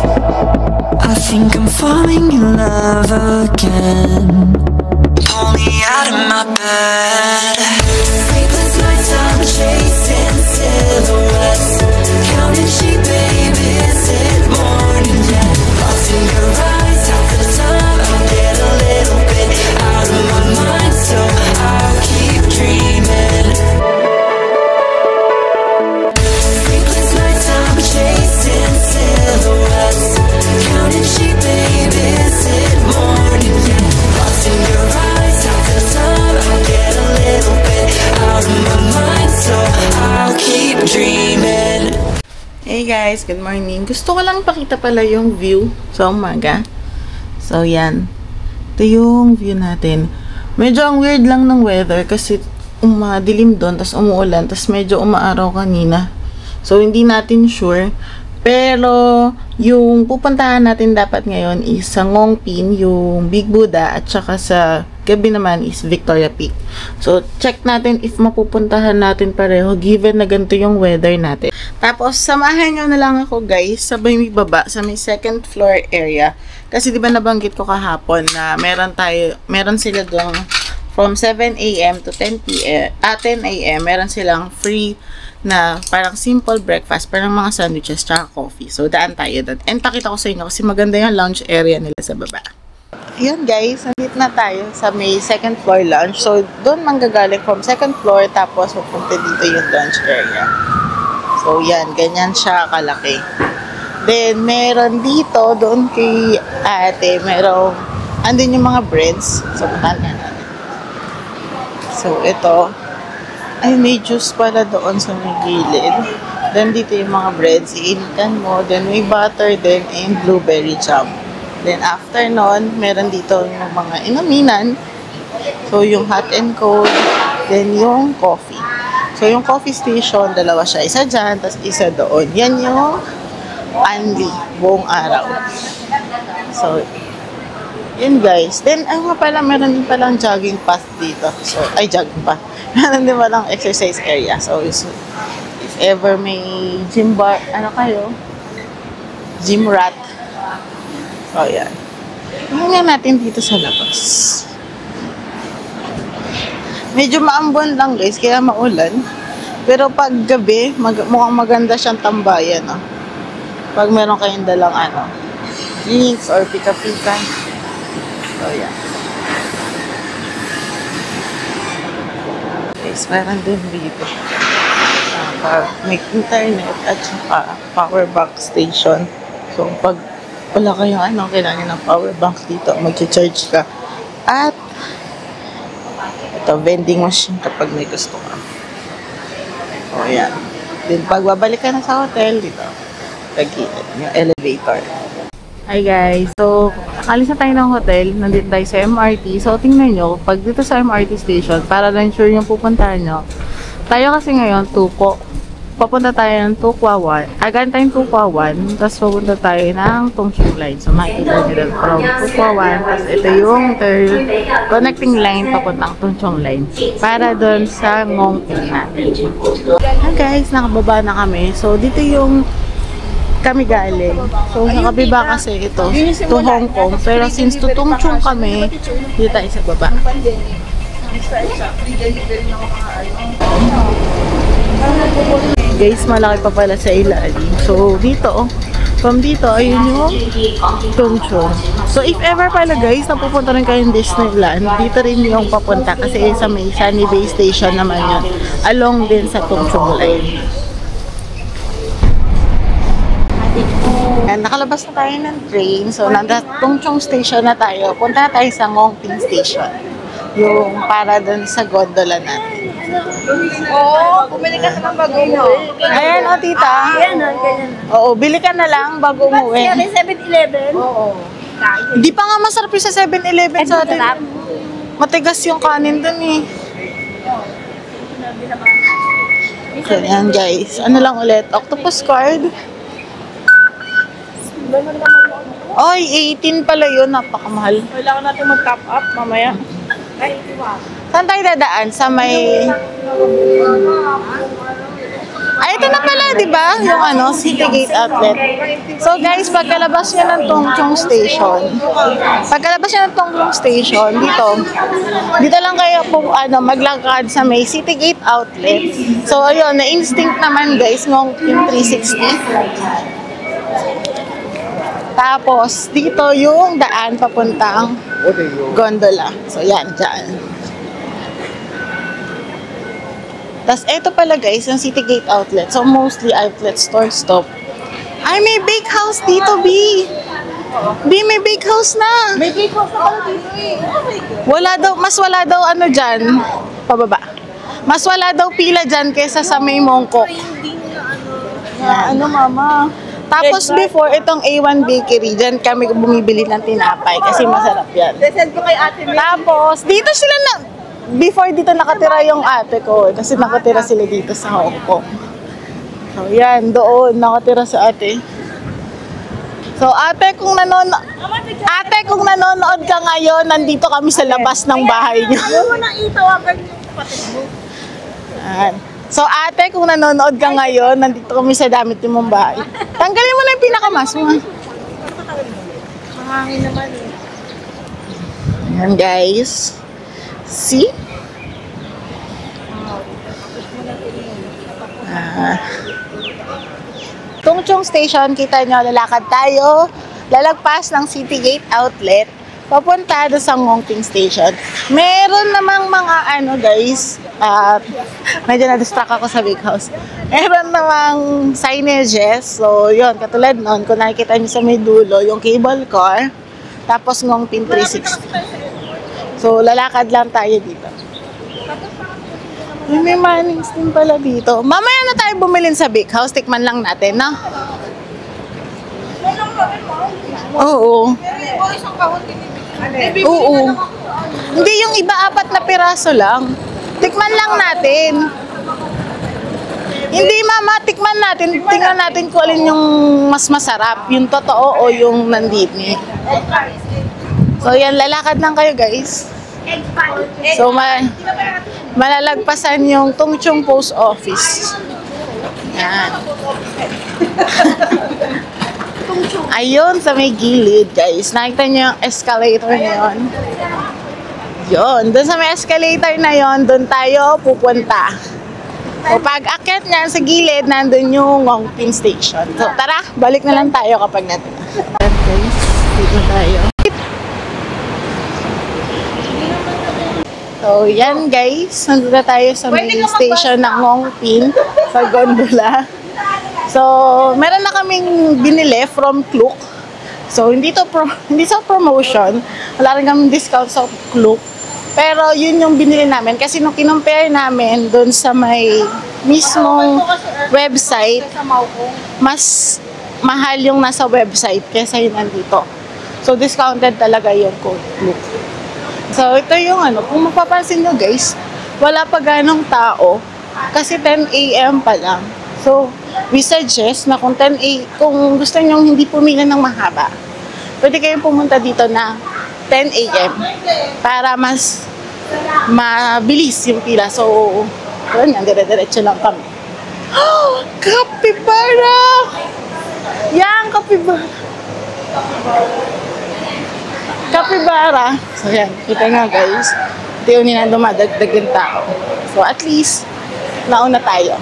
I think I'm falling in love again. Pull me out of my bed. Sleepless nights, I'm chasing silhouettes. Counting sheep, baby, is it morning yet? Lost in your eyes, half the time I get a little bit out of my mind, so I'll keep dreaming. Sleepless nights, I'm chasing silhouettes. Counting sheep, baby, is it morning yet? Lost in your eyes, half the time I get a little bit out of my mind, so I'll keep dreaming. Hey guys, good morning. Gusto ko lang pakita pala yung view sa umaga. So yan. Ito yung view natin. Medyo ang weird lang ng weather kasi umadilim doon, tas umuulan, tas medyo umaaraw kanina. So hindi natin sure. Pero yung pupuntahan natin dapat ngayon is sa Ngongpin, yung Big Buddha, at saka sa gabi naman is Victoria Peak. So check natin if mapupuntahan natin pareho given na ganito yung weather natin. Tapos samahan nyo na lang ako guys sabay may baba sa may second floor area. Kasi di ba nabanggit ko kahapon na meron sila doon from 7 AM to 10 AM, meron silang free na parang simple breakfast, parang mga sandwiches tsaka coffee. So, daan tayo doon. And pakita ko sa inyo kasi maganda yung lounge area nila sa baba. Ayan guys, nandito na tayo sa may second floor lounge. So, doon manggagaling from second floor tapos pupunta dito yung lounge area. So, yan. Ganyan siya kalaki. Then, meron dito, doon kay ate, meron, andun yung mga breads. So, puntahan na natin. So, ito. Ay, may juice pala doon sa may gilid. Then, dito yung mga breads. Iinitan mo. Then, may butter din and blueberry jam. Then, after nun, meron dito yung mga inuminan. So, yung hot and cold. Then, yung coffee. So, yung coffee station, dalawa siya. Isa dyan, tapos isa doon. Yan yung Anli, buong araw. So, yun guys. Then, nga pala, meron din palang jogging path dito. So, ay, jogging path. Meron din palang exercise area. So, if ever may gym bar, ano kayo? Gym rat. So, yan. Tingnan natin dito sa labas. Medyo maambon lang guys, kaya maulan. Pero pag gabi, mukhang maganda siyang tambayan. No? Pag meron kayong dalang drinks or pika-pika. So, yan. Guys, meron din dito. May internet at saka power bank station. So, pag wala kayong kailangan ng power bank dito, mag-charge ka. At, ito, vending machine kapag may gusto ka. So, yan. Then, pag babalik ka na sa hotel, dito, pag-iit, yung elevator. Hi guys, so alis na tayo ng hotel, nandito tayo sa MRT. So tingnan nyo, pag dito sa MRT station, para lang sure yung pupuntahan nyo, tayo kasi ngayon, Tuko. Papunta tayo ng Tukwawan, again tayong Tukwawan, tapos papunta tayo ng Tongchong Line. So makikita nyo from Tukwawan, tapos ito yung connecting line papuntang Tongchong Line, para doon sa Ngongpin natin. Hi guys, nakababa na kami. So dito yung kami galing. So, nakabiba kasi ito to Hong Kong. Pero since to Tongchong kami, dito tayo sa baba. Guys, malaki pa pala sa ilalim. So, dito, from dito, ayun yung Tongchong. So, if ever pala guys, napupunta rin kayong Disneyland, dito rin yung papunta. Kasi sa may Sunny Bay Station naman yun. Along din sa Tongchong Line. Nakalabas na tayo ng train. So, nasa Tongchong Station na tayo. Punta na tayo sa Ngongpin Station. Yung para dun sa gondola natin. Oo, bumili ka naman bago umuwi. Ayan o, tita. Ayan o, ganyan. Oo, bili ka na lang bago umuwi. Kasi 7-Eleven? Oo. Hindi pa nga masarap yung sa 7-Eleven sa atin. Matigas yung kanin dun eh. So, yan guys. Ano lang ulit? Octopus card. Oy, 18 pala yun. Napakamahal. Kailangan natin mag-top up mamaya. Saan tayo dadaan? Sa may... Ay, ito na pala, di ba? Yung ano, City Gate Outlet. So guys, pagkalabas nyo ng Tongchong Station, dito lang kayo po maglakad sa may City Gate Outlet. So ayun, na-instinct naman guys, ngong 360. Tapos, dito yung daan papuntang gondola. So yan, dyan. Tapos, eto pala guys, yung City Gate Outlet. So, mostly outlet store stop. Ay, may bake house dito, B! B, may bake house na! May bake house ako dito eh. Wala daw, mas wala daw ano dyan. Pababa. Mas wala daw pila dyan kesa sa may Mongkok. Ano, mama? Tapos before, itong A1 Bakery, dyan kami bumibili ng tinapay kasi masarap yan. Send ko kay ate May. Tapos, dito sila na... Before dito nakatira yung ate ko kasi nakatira sila dito sa Hong Kong. So yan, doon nakatira sa ate. So ate, kung nanonood ka ngayon, nandito kami sa labas ng bahay niyo. Ayaw mo na itawagan yung kapatid mo. Yan. So ate, kung nanonood ka ngayon, nandito kami sa damit mong bahay. Tanggalin mo na yung pinakamas mo. Hangin naman eh. Yan guys. See? Tongchong Station, kita nyo, lalakad tayo, lalagpas ng City Gate Outlet, papunta doon sa Ngongping Station. Meron namang mga ano guys, medyo na-distract ako sa big house. Meron namang signages, so yun, katulad nun, kung nakikita nyo sa may dulo, yung cable car, tapos Ngongping 360. So, lalakad lang tayo dito. Ay, may manings din pala dito. Mamaya na tayo bumilin sa bake house. Tikman lang natin, no? Oo. Oo. Hindi, yung iba 4 na piraso lang. Tikman lang natin. Hindi, mama, tikman natin. Tingnan natin kung alin yung mas masarap. Yung totoo o yung nandini. So, yan, lalakad lang kayo, guys. So, malalagpasan yung Tongchong Post Office. Yan. Ayun, sa may gilid, guys. Nakita nyo yung escalator na yun. Yun, dun sa may escalator na yun, dun tayo pupunta. So, pag akyat niyan sa gilid, nandun yung Ngongping Station. So, tara, balik na lang tayo kapag natin. Yan, guys. Dito tayo. So, yan guys. Nandito na tayo sa may station ng Ngongping sa gondola. So, meron na kaming binili from Klook. So, hindi sa promotion. Wala rin kaming discount sa Klook. Pero, yun yung binili namin. Kasi nung kinumpare namin doon sa may mismong website, mas mahal yung nasa website kesa yung nandito. So, discounted talaga yung code Klook. So, ito yung kung mapapansin nyo guys, wala pa ganong tao kasi 10 AM pa lang. So, we suggest na kung kung gusto nyo hindi pumila ng mahaba, pwede kayong pumunta dito na 10 AM para mas mabilis yung pila. So, yun yan, dire-diretso lang kami. Oh, kapibara! Yan, kapibara! Kapibara. So, yan. Kita nga, guys. Ito yung na dumadagdag yung tao. So, at least, nauna tayo.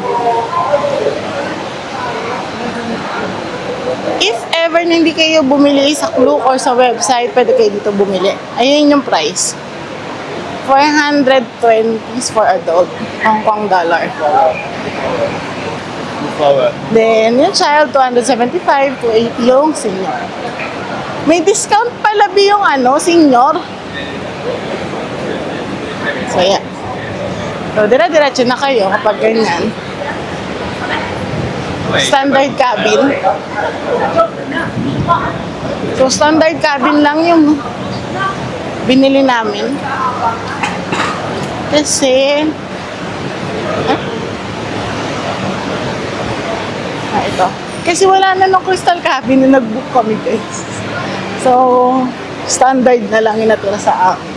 If ever na hindi kayo bumili sa Klook or sa website, pwede kayo dito bumili. Ayun yung price. 420 for adult. Hong Kong dollar. Then, yung child, 275 to 80 yung senior. May discount pala yung senior. So, yan. So, dire-diretso na kayo kapag ganyan. Standard cabin. So, standard cabin lang yung binili namin. Kasi, ito. Kasi wala na ng crystal cabin na nag-book kami, guys. So, standard na lang yung natira sa akin.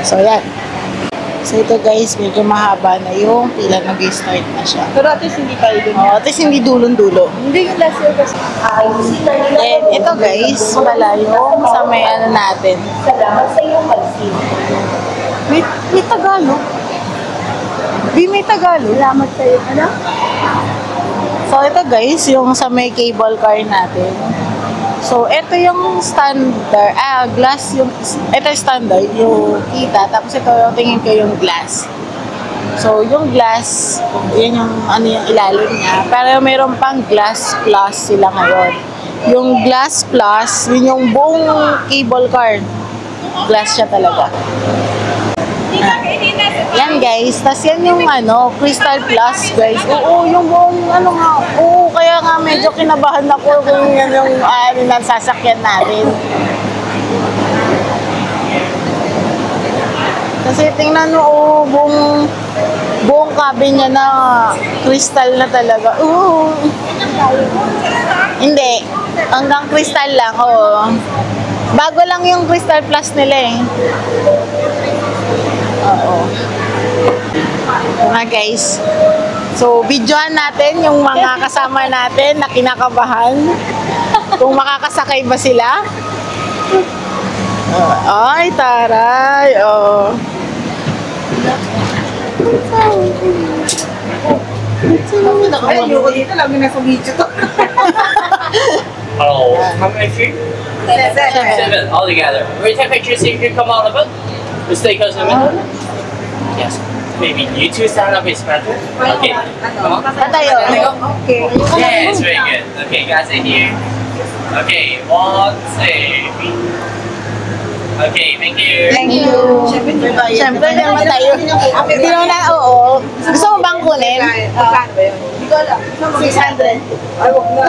So, yan. So ito guys, medyo mahaba na yung pila, nag-start na siya. Pero at least hindi tayo dun. Oh, at least hindi dulong-dulo. Hindi yung last year kasi. Then, ito guys, pala yung sa may ano natin. Salamat sa iyong pansin. May Tagalog. May Tagalog. Salamat sa iyong ano? So, ito guys, yung sa may cable car natin. So, ito yung standard, glass yung, ito yung standard, yung kita. Tapos ito yung tingin ko yung glass. So, yung glass, yun yung, ano yung ilalim niya. Pero mayroon pang glass plus sila ngayon. Yung glass plus, yun yung buong cable car. Glass siya talaga. Yan guys, tas yan yung ano, Crystal Plus guys. Oo, yung buong ano nga, oo, kaya nga medyo kinabahan ako kung yan yung sasakyan natin. Kasi tingnan mo, buong cabin niya na crystal na talaga. Oo. Hindi, hanggang crystal lang, oo. Bago lang yung Crystal Plus nila eh. Oo. Mga guys. So, videoan natin yung mga kasama natin na kinakabahan. Kung makakasakay ba sila. Ay, taray. Oh. Ay, ayoko dito. Lagi nasa video to. Hello. How many feet? 7. 7 all together. We take pictures so you can come on the boat. We stay close to the middle. Yes. Maybe you two stand up is better. Okay. Come on. Patayo. Okay. Yes, very good. Okay, guys, in here. Okay, 1, 2. Okay, thank you. Thank you. Siyempre, naman tayo. Hindi naman na, oo. Gusto mo bang kunin? Magkano ba yun? Hindi ko alam. 600. Ay, wag na.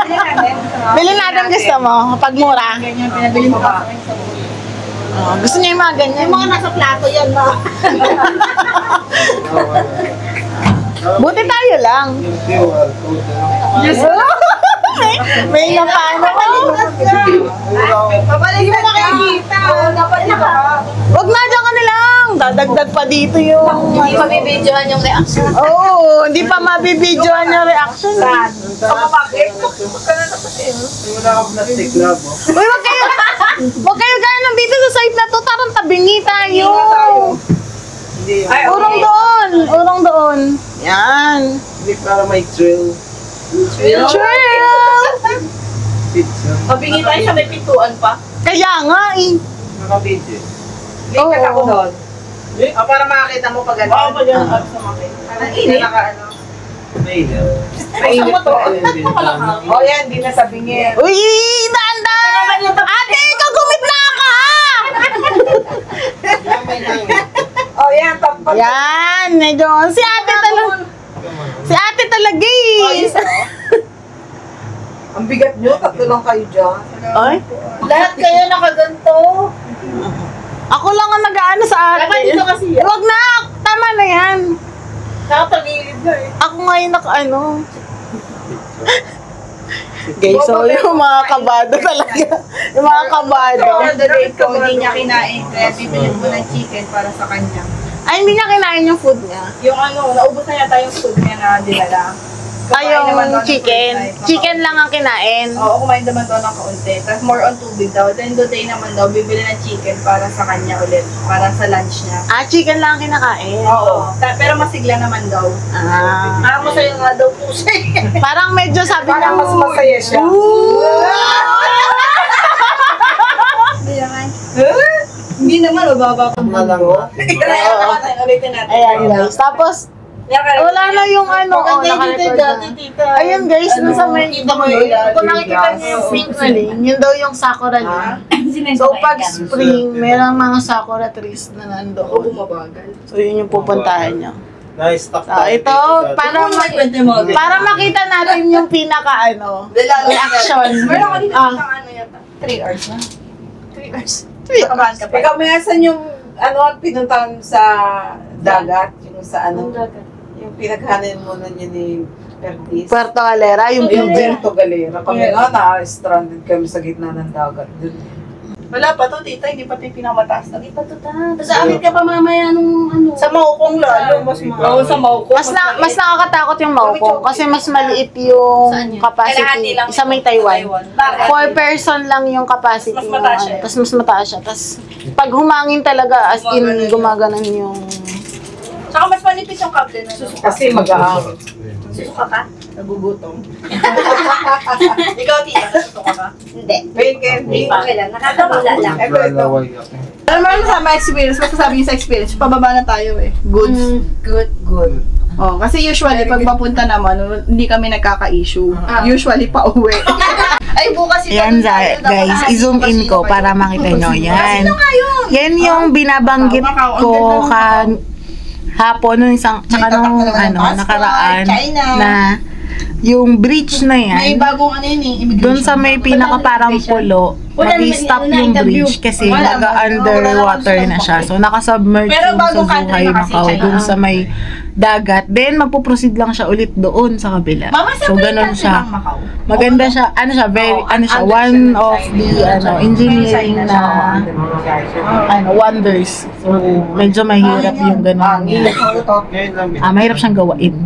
Bilhin natin. Bilhin natin gusto mo, pag mura. Ganyan, pinabili mo pa. Oh, gusto niya yung mga ganyan. Yung mga nasa plato yan, ma. Buti tayo lang. Yes. May napano ko. Babalik mo makikita. Napalik ka. Wag na, dyan ka nilang. Dadagdag pa dito yung... Hindi mabibidyohan yung reaction. Oo, hindi pa mabibidyoan yung reaction. Saan? Sa mapakit? Magkano na pa sa'yo? Uy, wag kayo gano'n dito sa site na to. Tarang tabingi tayo. Ay, Urong doon. Yan. Hindi para may thrill. Chill! Mabingi tayo sa may pintuan pa. Kaya nga eh. Nakabidyo. Likat ako doon. Para makakita mo pag ano. Oo, pag yan sa makit. Ang init. May Ay, mo to. Oh, yan, di na sa bingin. Uy, daan-daan! Ate, ikaw gumit-na ka! Oh, yan, tampat. Yan, medyo. Si ate talaga. Si ate talaga eh. Ang bigat nyo, tatlo lang kayo dyan. Ay? Lahat kayo nakaganto. Ako lang ang nag-aano sa ate. Dapat dito kasi yan. Wag na, tama na yan. Nakatagilid na eh. Ako ngayon naka-ano. Guys, so yung mga kabado talaga. Yung mga kabado. Ikaw hindi niya kinain, kaya bibili mo ng chicken para sa kanya. Ay, hindi niya kinain yung food niya. Yung ano, naubos na yata yung food niya na dinala. Ay, Kumain naman daw yung ng chicken. first night. Chicken lang ang kinain. Oo, kumain naman daw ng kaunti. Tapos more on tubig daw. Then today naman daw, bibili ng chicken para sa kanya ulit. Para sa lunch niya. Ah, chicken lang ang kinakain. Oo. Pero masigla naman daw. Ah. Parang masaya nga daw po siya. Parang medyo sabi Parang niya, mas masaya siya. Hindi naman. Hindi naman, mababa pa Malang. Ulitin natin. Ayan guys. Tapos, wala na yung ano. Oh, naka-record na. Ayun guys, dun sa may kung nakikita niyo yung pink na lane, yun daw yung sakura lane. So pag spring, merong mga sakura trees na Ako nandoon. bumabagal. So yun yung pupuntahan niyo. Nice talk So ito, para makita natin yung pinaka ano, reaction. Meron ka dito Ah. ng ano yata? 3 hours na. 3 hours. Ikaw, may asan yung ano, pinuntahan sa dagat? Yung sa ano? Yung pinaghanin mo na niya ni Perdiz. Puerto Galera, yung Yung building. Puerto Galera. Kami nga, na-stranded kami sa gitna ng dagat. Dun. Wala pa to, tita. Hindi pa ito yung pinakamataas na. Hindi pa to ta. Tapos aakit ka pa mamaya nung ano. Sa Maukong lalo, mas Oo, sa Maukong. mas nakakatakot yung Maukong kasi mas maliit yung Saan yun? capacity. Kalahati lang. Sa may Taiwan. Bakit? 4 person lang yung capacity. Mas mataas siya. Tapos mas mataas siya. Tapos pag humangin talaga, as in, gumaganon yung... Saka mas manipis yung kable na. Kasi mag-aawit. Susuka ka? Nagugutom. Ikaw, tita, nasusuka ka? Hindi. Hindi. Okay lang. Nakakawala lang. Ito. Alam mo sa experience, basta sabi niyo sa experience, pababa na tayo eh. Goods. Good. Oh, kasi usually pag papunta naman, hindi kami nagkaka-issue. Usually pa uwi. Ay, bukas Yan, guys, i-zoom in ko para makita nyo. Yan. Yan yung binabanggit ko hapon nung isang, tsaka nung nakaraan na yung bridge na May yan, bagong ano yun eh, immigration. doon sa may pinaka parang pulo, mag-stop yung bridge kasi nag-underwater na siya. So, nakasubmerge Pero yung sa bagong country Zhuhai, na kasi Macau, China. doon sa may dagat. Then, magpuproceed lang siya ulit doon sa kabila. Mama, So, ganun siya. Macau. Maganda siya. Ano siya? Very, one of the, engineering na, wonders. So, medyo mahirap yung ganun. Mahirap siyang gawain.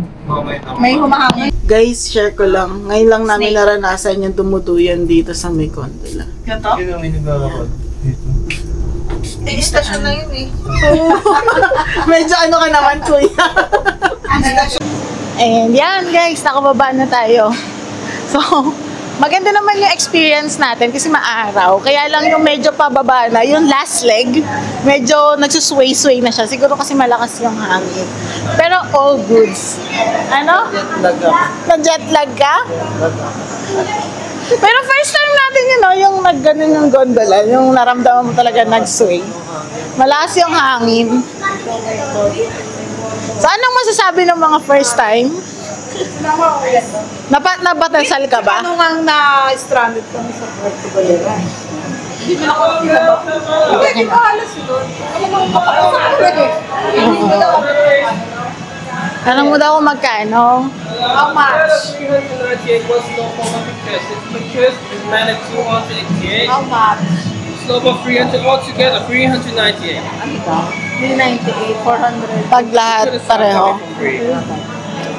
May humahangin. Guys, share ko lang. Ngayon lang namin naranasan yung tumutuyan dito sa may gondola. Ganito? Eh, istasyon na yun eh. Medyo ano ka naman, kuya. And yan, guys, nakababa na tayo. So, maganda naman yung experience natin kasi maaraw. Kaya lang yung medyo pababa na, yung last leg, medyo nagsusway-sway na siya. Siguro kasi malakas yung hangin. Pero all goods. Ano? Na-jetlag ka? Pero first time natin yun, yung nagganon yung gondola, yung naramdaman mo talaga nag-sway. Malakas yung hangin. So, anong masasabi ng mga first time? Nabatasal ka ba? Ano nga na-stranded kami sa Puerto Galera? Hindi mo ako pinaba. Hindi pa halos doon. Tanong mo daw kung magkano? How much? 398 was slow for my pictures. It's pictures, it's managed 288. How much? Slow for 300 altogether, 398. Ano daw? 398, 400. Pag lahat pareho.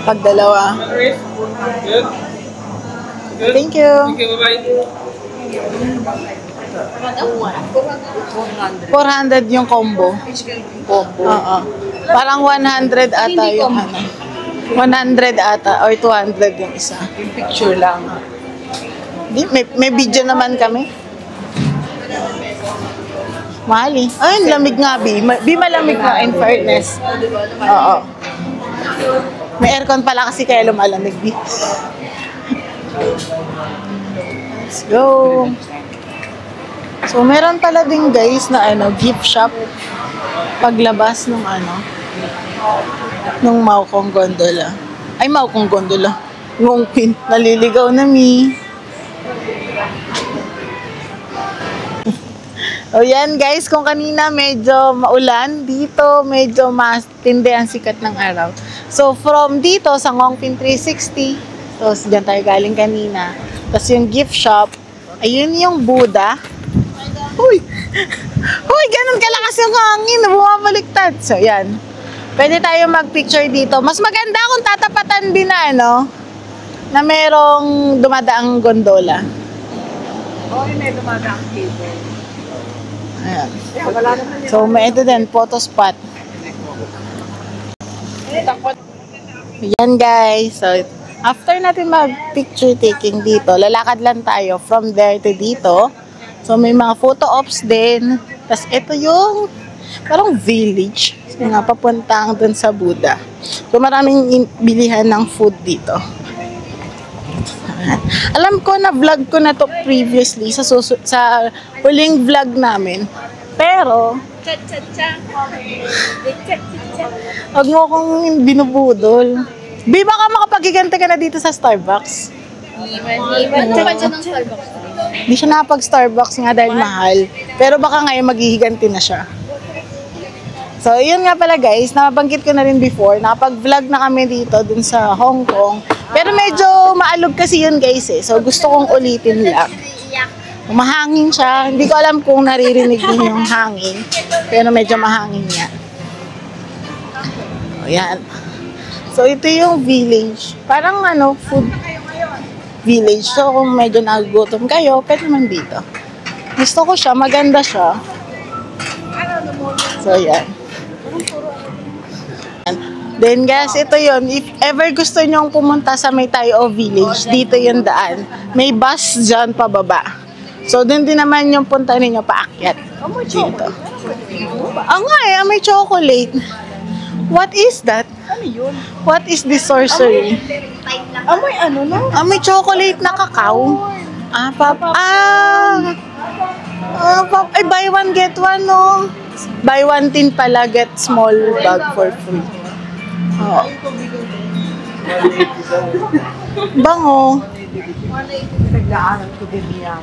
Pag dalawa. Good? Good? Thank you. Okay, bye-bye. 400 yung combo. Oo. Parang 100 ata yung ano. 100 ata or 200 yung isa. Yung picture lang. Di, may video naman kami. Mahal eh. Ay, lamig nga, Bi. Bi, malamig nga in fairness. Oo. May aircon pala kasi kaya lumalamig, Bi. Let's go. So, meron pala din guys na gift shop paglabas nung nung Maukong Gondola. Ay, Maukong Gondola. Ngongpin. Naliligaw na, Mi. O yan guys, kung kanina medyo maulan, dito medyo mas tindi ang sikat ng araw. So from dito sa Ngongpin 360, so dyan tayo galing kanina. Tapos yung gift shop, ayun yung Buddha. Uy! Uy, ganun kalakas yung hangin, bumabaliktad. So yan, pwede tayo mag-picture dito. Mas maganda kung tatapatan din na na merong dumadaang gondola. Oo, may dumadaang cable. Ayan. So, may ito din, photo spot. Yan guys. So, after natin mag-picture taking dito, lalakad lang tayo from there to dito. So, may mga photo ops din. Tapos, ito yung parang village na papuntang dun sa Buddha. So, maraming bilihan ng food dito. Alam ko na vlog ko na to previously sa huling vlog namin. Pero wag mo akong binubudol. Bi, baka makapagigante ka na dito sa Starbucks. Hindi siya nakapag-Starbucks nga dahil mahal. Pero baka ngayon maghihiganti na siya. So, yun nga pala guys, nabanggit ko na rin before, nakapag-vlog na kami dito dun sa Hong Kong. Pero medyo maalog kasi yun guys eh. So, gusto kong ulitin lang. Mahangin siya. Hindi ko alam kung naririnig din yung hangin. Pero medyo mahangin yan. O, yan. So, ito yung village. Parang food village. So, kung medyo nagugutom kayo, pwede man dito. Gusto ko siya. Maganda siya. So, yan. Then guys, ito yon. If ever gusto nyong pumunta sa May Tayo Village, dito yung daan. May bus dyan pababa. So, dun din naman yung punta ninyo paakyat. Dito. May chocolate. What is that? Ano yun? What is this sorcery? Amoy ano na? May chocolate na kakao. Ay, buy one get one, no? Buy one tin pala, get small bag for free. Oh. Bango.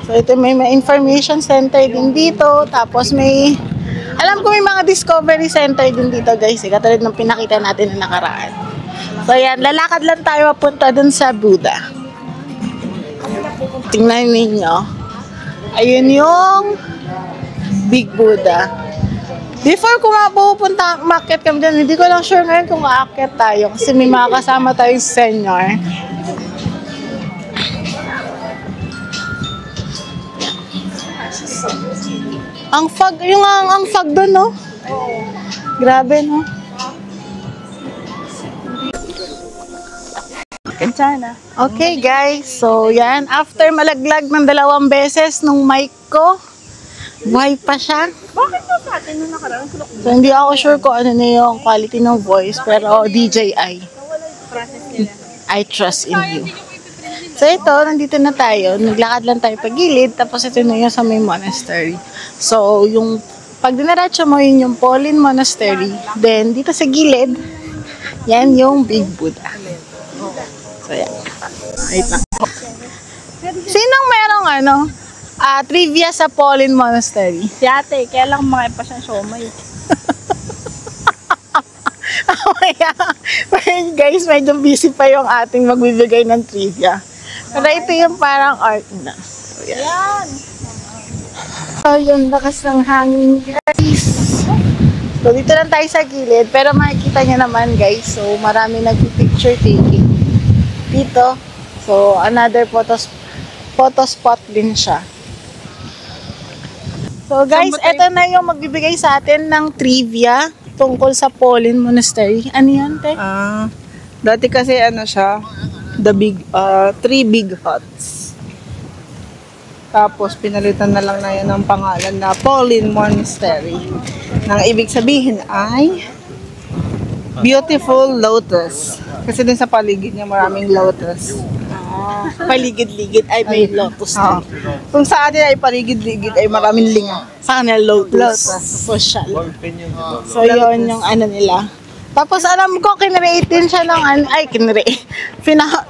So, ito may information center din dito. Tapos may, alam ko may mga discovery center din dito, guys. Katulad ng pinakita natin na nakaraan. So, yan. Lalakad lang tayo papunta dun sa Buddha. Tingnan ninyo. Ayun yung Big Buddha. Before kung pupunta, umakyat kami dyan, hindi ko lang sure ngayon kung aakyat tayo. Kasi may mga kasama tayong senior. Ang fog doon, no? Grabe, no? Okay, guys. So, yan. After malaglag ng 2 beses nung mic ko, buhay pa siya. Bakit mo sa atin nung nakaraan? So, hindi ako sure kung ano na yung quality ng voice, pero DJI. I trust in you. So, ito, nandito na tayo. Naglakad lang tayo pagilid, tapos ito na yung sa may monastery. So, yung pag dinaratsa mo, yun yung Pauline Monastery. Then, dito sa gilid, yan yung Big Buddha. So, yan. Wait lang. Sinong merong trivia sa Pauline Monastery? Si ate, kaya lang kumain pa siyang siomay. Guys, medyo busy pa yung ating magbibigay ng trivia. Pero ito yung parang art na. So, yan. So, yung lakas ng hangin, guys. So, dito lang tayo sa gilid. Pero makikita nyo naman, guys. So, marami nag-picture taking dito. So, another photo spot din siya. So guys, eto na yung magbibigay sa atin ng trivia tungkol sa Pauline Monastery. Ano yan, te? Dati kasi siya, three big huts. Tapos pinalitan na lang na yan ng pangalan na Pauline Monastery. Nang ibig sabihin ay beautiful lotus. Kasi din sa paligid niya maraming lotus. Paligid-ligid ay may lotus din. Kung sa atin ay paligid-ligid ay maraming linga. Sa kanila lotus. Social. So yun yung nila. Tapos alam ko, kinreate din siya ng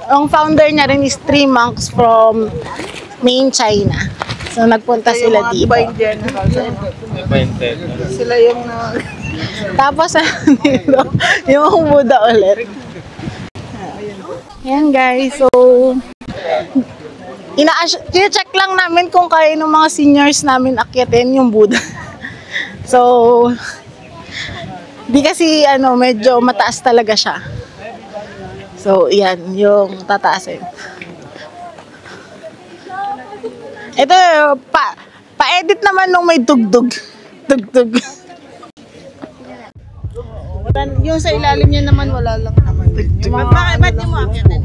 ang founder niya rin is 3 monks from main China. So nagpunta sila dito. Sila yung Tapos yung Buddha ulit. Yan guys, so check lang namin kung kaya ng mga seniors namin akyatin yung Buddha. So di kasi medyo mataas talaga siya. So yan yung tataasin. Ito pa-edit naman nung may tugtog. yung sa ilalim niya naman wala lang naman. Ba't yung mga akitin?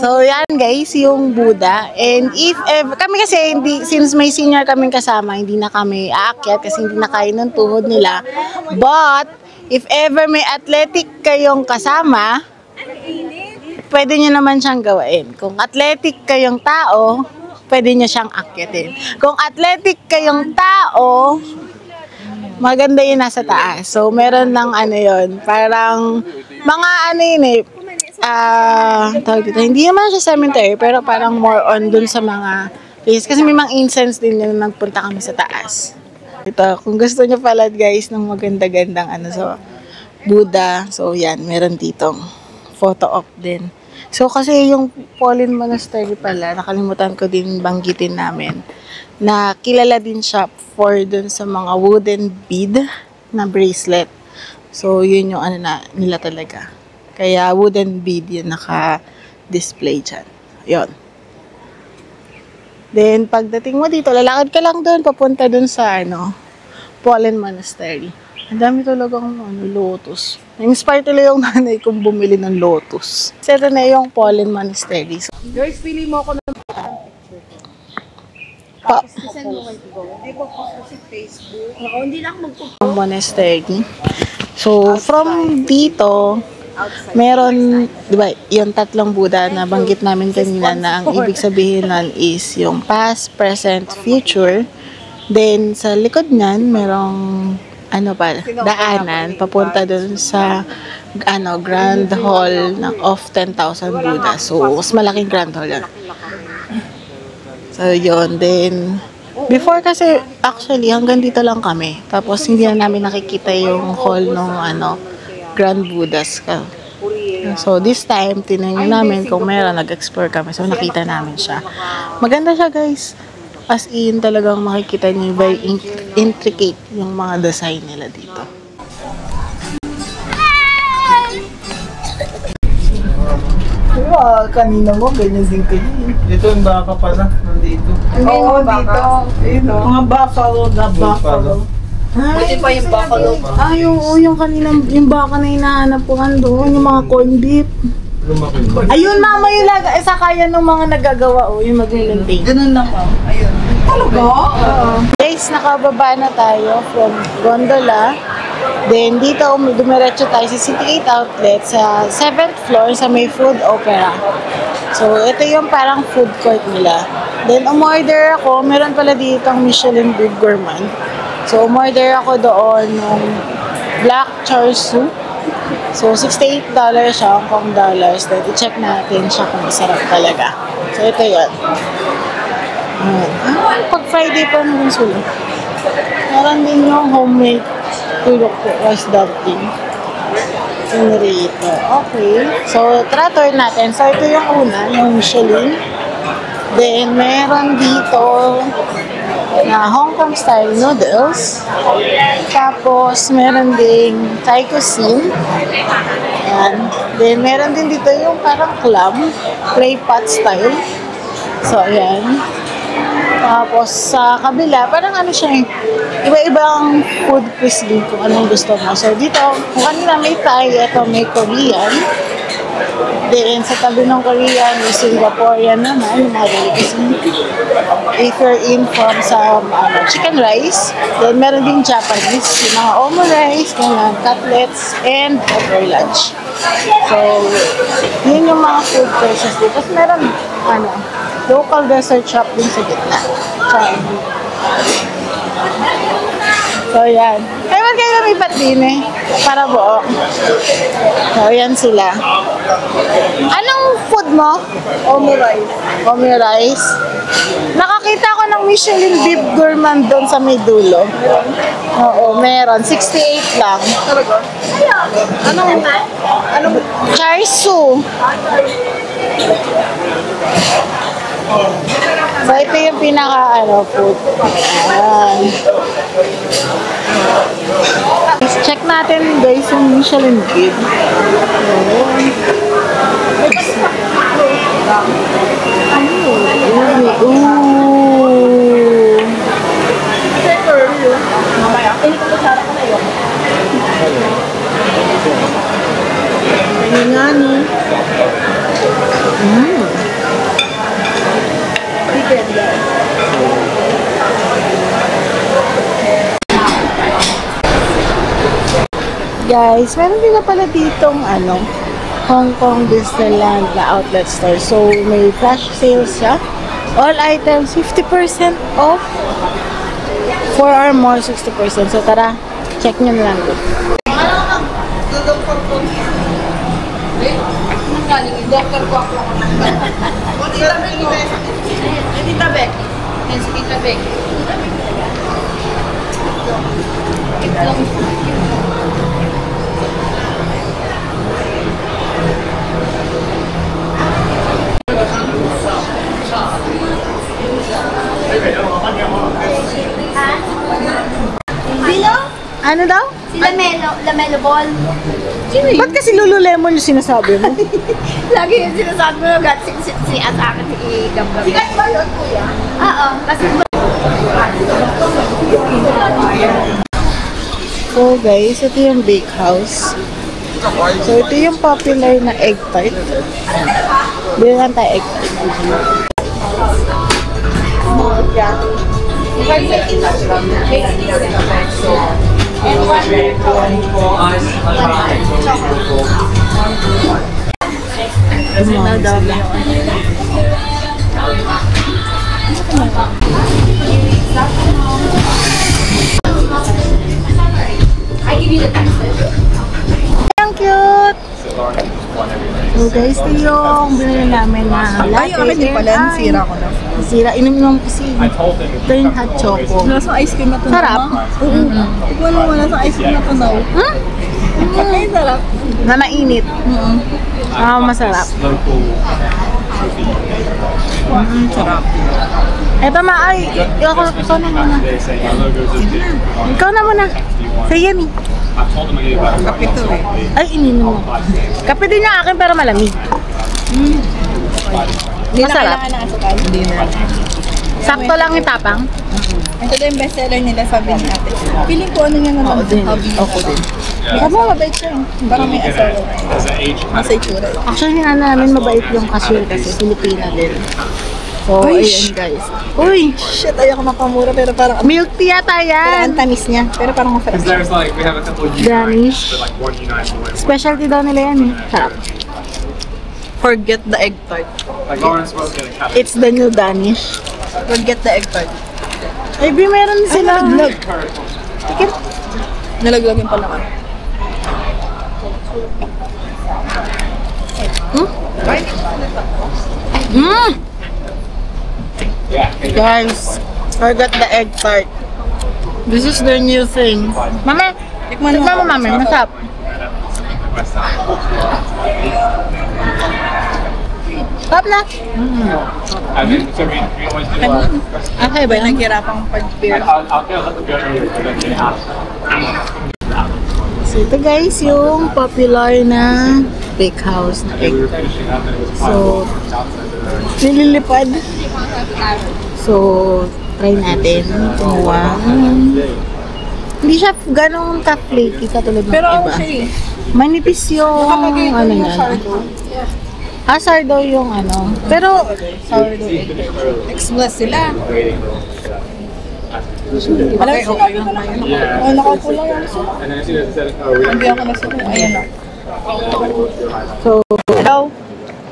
So yan guys, yung Buddha. And if ever, kami kasi since may senior kaming kasama, hindi na kami aakyat kasi hindi na kaya ng tuhod nila. But if ever may athletic kayong kasama, pwede nyo naman siyang gawain. Kung athletic kayong tao, pwede nyo siyang akyatin. Kung athletic kayong tao, maganda yun nasa taas. So, meron ng yun, parang mga tawag dito, hindi naman siya cemetery, pero parang more on dun sa mga place. Kasi may mga incense din yung nagpunta kami sa taas. Ito, kung gusto nyo pala guys ng maganda-gandang so, Buddha. So, yan. Meron ditong photo op din. So, kasi yung Pauline Monastery pala, nakalimutan ko din banggitin namin, na kilala din siya for dun sa mga wooden bead na bracelet. So, yun yung ano na nila talaga. Kaya, wooden bead yun naka-display dyan. Yun. Then, pagdating mo dito, lalakad ka lang doon, papunta doon sa, Pauline Monastery. Ang dami talagang, lotus. Na-inspire tuloy yung nanay kong bumili ng lotus. So, ito na yung Pauline Monastery. So, Guys, pili mo ako ng Facebook. Oo, hindi na ako Monastery. So, from dito, meron, di ba, yung tatlong Buddha na banggit namin kanina na ang ibig sabihin nun is yung past, present, future. Then, sa likod niyan, merong, daanan, papunta dun sa, Grand Hall of 10,000 Buddha. So, mas malaking Grand Hall yan. So, yun. Then, before kasi, actually, hanggang dito lang kami. Tapos, hindi na namin nakikita yung hall ng, Grand Buddhas ka. So, this time, tinignan namin kung meron, nag-explore kami. So, nakita namin siya. Maganda siya, guys. As in, talagang makikita niyo very intricate yung mga design nila dito. Kanina mo, ganyan din kayo. Dito yung baka pala, nandito. Oo, dito. Mga buffalo na buffalo. Buti pa yung buffalo. Ay, oo, yung kanina, yung baka na hinahanap ko doon, yung mga corned beef. Lumaki. Ayun, mama, yung sa kaya ng mga nagagawa, yung mag-maintain. Ganun lang, ma'am. Ayun. Talaga? Oo. Guys, nakababa na tayo from gondola. Then, dito, dumiretso tayo sa City 8 Outlet sa 7th floor sa may food opera. So, ito yung parang food court nila. Then, umorder ako. Meron pala dito ang Michelin Big Gourmand. So, umorder ako doon ng black char soup. So, $68 siya, Hong Kong dollars. Then, i-check natin siya kung masarap talaga. So, ito yun. Pag Friday pa naman sila. Meron din yung homemade tulok po, rice dumpling. Rito. Okay. So, try natin. So, ito yung una, yung Michelin. Then, meron dito na Hong Kong style noodles. Tapos, meron ding Thai cuisine. Ayan. Then, meron din dito yung parang clam, clay pot style. So, ayan. Tapos, sa kabila, parang siya iba-ibang food cuisine kung anong gusto mo. So, dito, kung kanina may Thai, ito may Korean. Then, sa tabi ng Korean, may Singaporean naman, mga delicacy. If you're in from some chicken rice, then meron din Japanese, yung mga omurice, mga cutlets, and butter lunch. So, yun yung mga food courses dito. Tapos meron, local dessert shop din sa gitna. So, yan. Kaya man kayo lumipat din para buo. So, yan sila. Anong food mo? Omurice. Omurice. Nakakita ko ng Michelin Big Gourmand doon sa may dulo. Oo, meron. 68 lang. Talaga? Anong Char siu. So, ito yung pinaka, food. Ayan. Check natin, guys, yung Michelin Guide. Ayan nga, no? Guys, meron din na pala ditong Hong Kong Disneyland na outlet store. So, may flash sales siya. All items 50% off. For or more 60%. So, tara, check nyo na lang doon. Doktor ko ako. Tita Beck. Yes, Tita Beck. Ano daw? Si Lamelo Ball. Ba't kasi Lululemon yung sinasabi mo? Lagi yung sinasabi mo, si Atake, si Gabgab. Sikat ba yun, kuya? Oo. Kasi So guys, ito yung bake house. So ito yung popular na egg tart. Bili lang tayo egg tart. Ang cute! So guys, ito yung binili namin na latte. Ay, akin pala, nasira ko na. Sira, inom kasi. Ito yung hot choco. Nasa ice cream na to. Sarap. Wala wala sa ice cream na to now. Ay, sarap. Na mainit. Masarap. Sarap. Eto ay, ikaw na muna. Ikaw na muna. Sa Yemi. Kape to eh. Ay, ininom mo. Kape din yung akin pero malamig. Hindi na Masarap. kailangan ng asukal. Hindi na. Sakto lang itapang. Ito daw yung bestseller nila, sabi ni ate. Piling ko ano nga naman. Hobby. Ako din. Sabi mo, mabait siya. Parang may asawa. Nasa itsura. Actually, namin mabait yung cashier kasi Filipina din. So, ayan guys. Uy! Shit, ayoko makamura pero parang Milk tea yata pero yan! ang tamis niya. Pero parang masarap. There's like, we have a couple of Danish. like $1.99 Specialty daw nila yan eh. Sarap. Forget the egg tart. Like Lauren's supposed to get a cup. It's the new Danish. Forget the egg tart. Ay, Bi, meron sila. Nalaglag. Nalaglag yung pala ka. Guys, forgot the egg tart. This is the new thing. Mama, tikman mo mami, masarap. Sarap na. I mean, so we always do our. Okay ba yan? Naghirapang pag-beer. I'll go let the go earlier, but then they ask. So ito guys, yung popular na bake house na egg We were tart. finishing up and it was So, nililipad. So, try natin. Kumuha. Hindi siya ganong ka-flaky katulad ng Pero iba. ano siya eh. Manipis yung ano niya. Sourdough yung ano. Pero, Sourdough egg tart. Express sila. Alam mo, sinabi ko lang. Yeah. Ay, nakaupo lang yan sila. And then as soon as it said, oh, we Hindi ako na sila. Ayan o. so, Hello?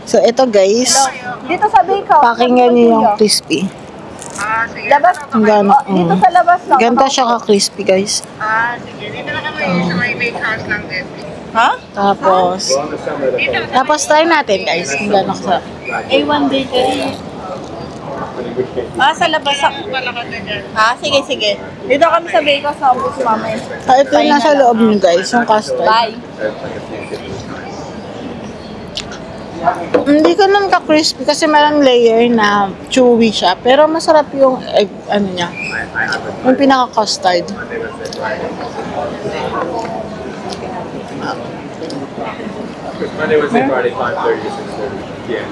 so ito guys, Dito sa bake house. pakinggan niyo yung crispy. Labas. Ang gano. Dito sa labas lang. Ganda siya ka-crispy guys. Ha? Tapos try natin guys kung gano'n ka. A1 bakery. Sa labas. Sige, sige. Dito kami sa bake house sa Ambus Mama. Ito yung nasa loob niyo guys, yung custard. Bye. Hindi ko naman ka-crispy kasi meron layer na chewy siya. Pero masarap yung egg, ano niya. Yung pinaka-custard. Monday, Wednesday, Friday, 5:30 to 6:30 p.m.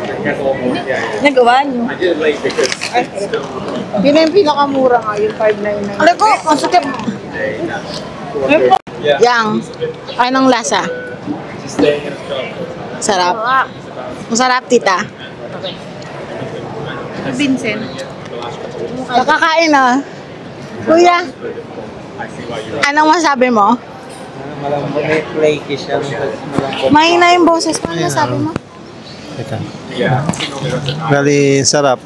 I guess a little more. Yeah. Nagawa niyo. I did it late because it's still Yun na yung pinakamura nga, yung 599. Alam ko, ang sakit. yeah. Yang, anong lasa? Just staying in a shop. Sarap. Masarap, tita. Vincent. Nakakain ah. Kuya, anong masabi mo? Malambot, may flaky siya. Malambot. Mahina yung boses mo. Ano masabi mo? Ito. Yeah. Bali, sarap.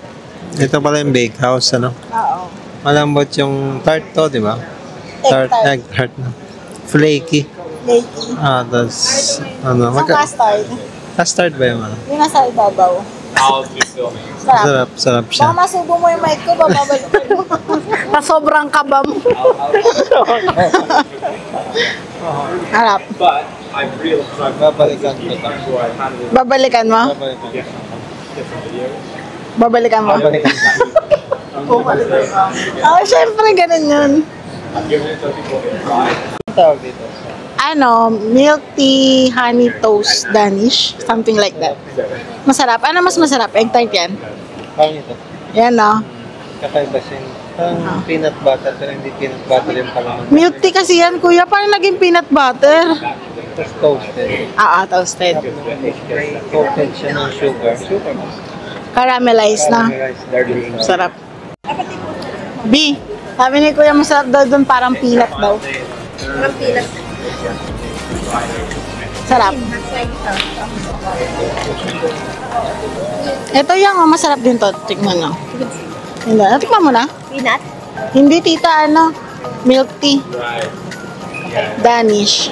Ito pala yung bake house, ano? Oo. Malambot yung tart to, di ba? Egg tart. Egg tart na. Flaky. Flaky. Tapos, ano, Ang custard. custard ba yung ano? Yung nasa ibabaw. I'll be filming. Sarap. Sarap Baka siya. masubo mo yung mic ko, bababalikan mo. Pa sobrang kaba mo. Harap. But I realized I've Babalikan ko. where I've had it. Babalikan mo? Babalikan. Different videos. Babalikan mo? Babalikan. Oh, syempre, ganun yun. Tawag dito. Ano, milk tea, honey toast, Danish. Something like that. Masarap. Ano mas masarap? Egg tart yan? Parang ito. Yan, no? Kakaiba siya. Parang peanut butter, pero hindi peanut butter yung palaman. Milk tea kasi yan, kuya. Paano naging peanut butter? Tapos toasted. Toasted. May coated siya ng sugar. Caramelized na. Caramelized darling. Sarap. B, sabi ni kuya masarap daw doon, parang peanut daw. Parang pilas. Sarap. Ito yung masarap din to. Tingnan nyo. Hindi. Tikman mo na. Peanut? Hindi, tita, ano? Milk tea. Danish.